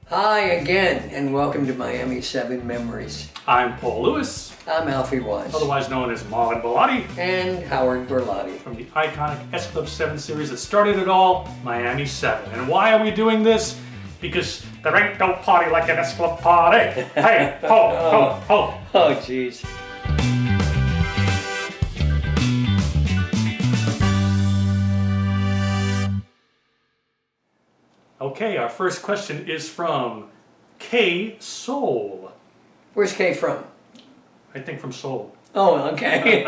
Hi again, and welcome to Miami 7 Memories. I'm Paul Lewis, I'm Alfie Wise. otherwise known as Marvin Bellotti, And Howard Berlotti. from the iconic S Club 7 series that started it all, Miami 7. And why are we doing this? Because there ain't no party like an S Club party. Hey, ho, ho, ho. Oh, jeez. Okay, our first question is from K Soul. Where's Kay from? I think from Soul. Oh, okay.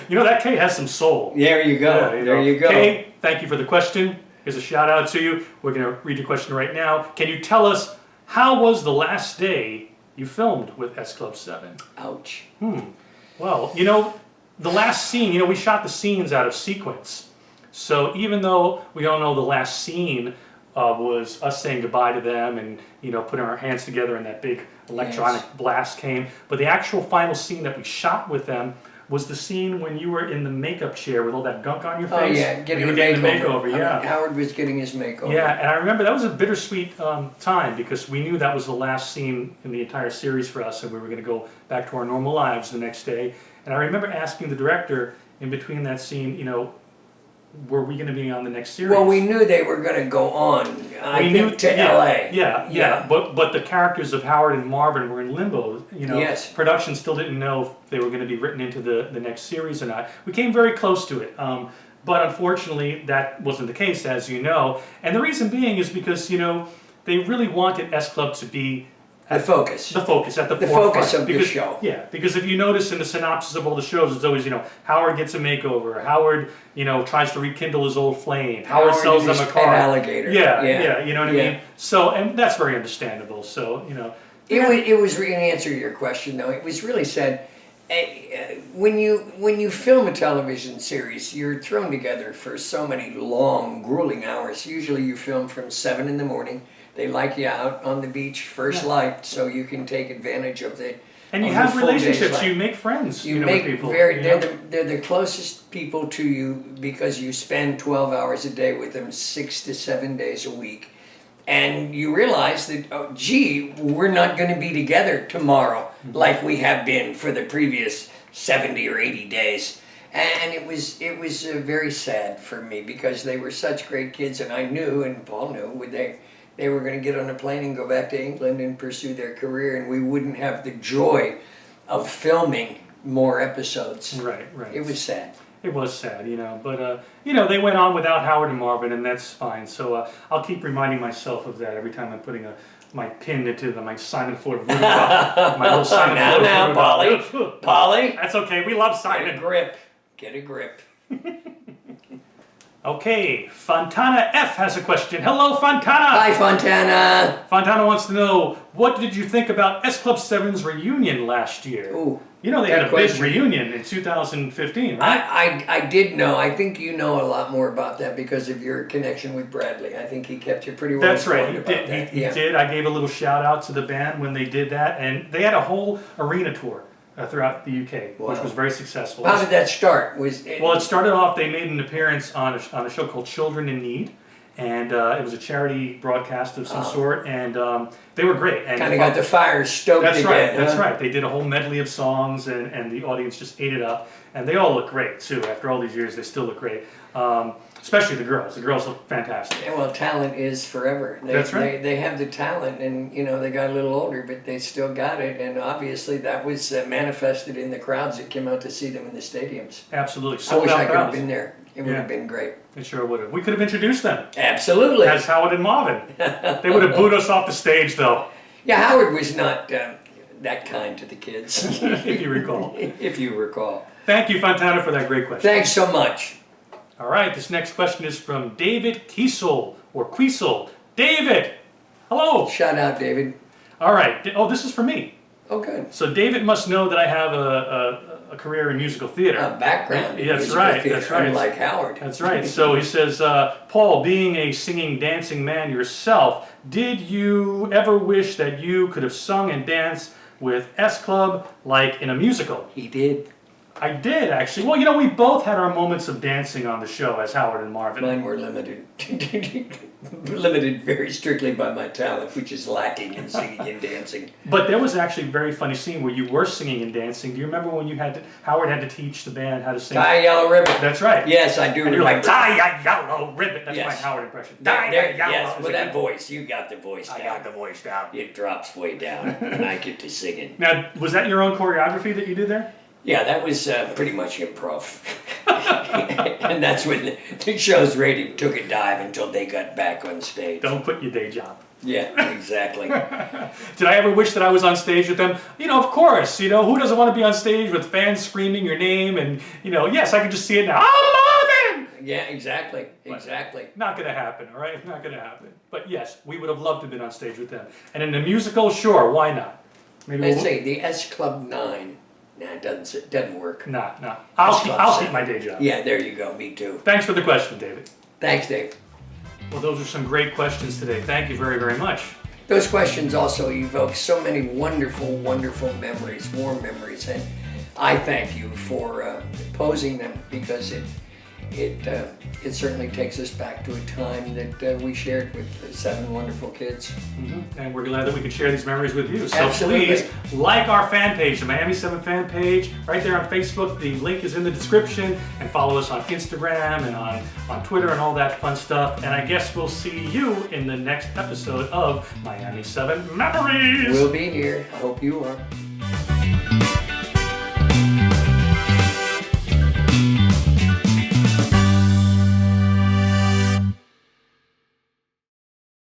You know, that K has some soul. There you go. Yeah, There you go. Kay, thank you for the question. Here's a shout out to you. We're going to read your question right now. Can you tell us, how was the last day you filmed with S Club 7? Ouch. Well, you know, the last scene, we shot the scenes out of sequence. So even though we all know the last scene was us saying goodbye to them and, putting our hands together and that big electronic blast came, but the actual final scene that we shot with them was the scene when you were in the makeup chair with all that gunk on your face. Oh, yeah, getting the makeover. Yeah. Howard was getting his makeover. Yeah, and I remember that was a bittersweet time because we knew that was the last scene in the entire series for us, and we were going to go back to our normal lives the next day. And I remember asking the director in between that scene, were we going to be on the next series? Well, we knew they were going to go on, to LA. Yeah. But the characters of Howard and Marvin were in limbo. Yes. Production still didn't know if they were going to be written into the next series or not. We came very close to it. But unfortunately, that wasn't the case, as you know. And the reason being is because, they really wanted S Club to be The focus. at the forefront. The focus of the show. Yeah, because if you notice in the synopsis of all the shows, it's always, Howard gets a makeover. Howard, tries to rekindle his old flame. Howard sells them a car. Pet alligator. Yeah, you know what I mean? So, and that's very understandable. So, It was in answer to your question, though. It was really sad. When you film a television series, you're thrown together for so many long, grueling hours. Usually, you film from 7 in the morning. They like you out on the beach, first light, so you can take advantage of the. And you have relationships. You make friends. You with people. They're the closest people to you because you spend 12 hours a day with them, 6 to 7 days a week. And you realize that, we're not going to be together tomorrow like we have been for the previous 70 or 80 days. And it was very sad for me because they were such great kids, and I knew, and Paul knew, they were going to get on a plane and go back to England and pursue their career, and we wouldn't have the joy of filming more episodes. Right. It was sad. It was sad, but they went on without Howard and Marvin, and that's fine. So I'll keep reminding myself of that every time I'm putting my pin into my Simon Ford Voodoo doll. My little Simon Ford Now, Voodoo Polly. Polly. That's okay. We love Simon. Get a grip. Okay, Fontana F has a question. Hello, Fontana. Hi, Fontana. Fontana wants to know, what did you think about S Club 7's reunion last year? Ooh, they had a big reunion in 2015, right? I did know. I think you know a lot more about that because of your connection with Bradley. I think he kept you pretty well That's right. informed about that. He did. I gave a little shout out to the band when they did that, and they had a whole arena tour throughout the UK, which was very successful. How did that start? Well, it started off, they made an appearance on a show called Children in Need, and it was a charity broadcast of some sort, and they were great. And kind of got the fire stoked again. That's right. They did a whole medley of songs, and the audience just ate it up. And they all look great, too. After all these years, they still look great. Especially the girls. The girls look fantastic. Yeah, well, talent is forever. That's right. They have the talent, and they got a little older, but they still got it. And obviously, that was manifested in the crowds that came out to see them in the stadiums. Absolutely. I wish I could have been there. It would have been great. It sure would have. We could have introduced them. Absolutely. As Howard and Marvin. They would have booed us off the stage, though. Yeah, Howard was not that kind to the kids. If you recall. If you recall. Thank you, Fontana, for that great question. Thanks so much. All right, this next question is from David Kiesel, or Quiesel. David! Hello! Shout out, David. All right. Oh, this is for me. Oh, good. So David must know that I have a career in musical theater. A background in That's right. theater, That's right. unlike Howard. That's right. So he says, Paul, being a singing, dancing man yourself, did you ever wish that you could have sung and danced with S Club like in a musical? He did. I did actually. Well, you know, we both had our moments of dancing on the show as Howard and Marvin. Mine were limited, limited very strictly by my talent, which is lacking in singing and dancing. But there was actually a very funny scene where you were singing and dancing. Do you remember when Howard had to teach the band how to sing? Tie a yellow ribbon. That's right. Yes, I do. And you're remember. like, tie a yellow ribbon. That's Yes. my Howard impression. There- Tie there- a yellow. yes, It's with like, that voice, you got the voice down. I got the voice down. It drops way down, and I get to singing. Now, was that your own choreography that you did there? Yeah, that was pretty much improv. And that's when the show's rating took a dive until they got back on stage. Don't quit your day job. Yeah, exactly. Did I ever wish that I was on stage with them? You know, of course. You know, who doesn't want to be on stage with fans screaming your name? And, you know, yes, I can just see it now. Oh, Marvin! Yeah, exactly, exactly. Not going to happen, all right? Not going to happen. But yes, we would have loved to have been on stage with them. And in the musical, sure, why not? Maybe Let's say the S Club 9. Nah, it doesn't work. No. I'll keep my day job. Yeah, there you go. Me too. Thanks for the question, David. Thanks, Dave. Well, those are some great questions today. Thank you very, very much. Those questions also evoke so many wonderful, wonderful memories, warm memories, and I thank you for posing them because it certainly takes us back to a time that we shared with 7 wonderful kids. And we're glad that we could share these memories with you. So Absolutely. please like our fan page, the Miami 7 fan page, right there on Facebook. The link is in the description. And follow us on Instagram and on Twitter and all that fun stuff. And I guess we'll see you in the next episode of Miami 7 Memories. We'll be here. I hope you are.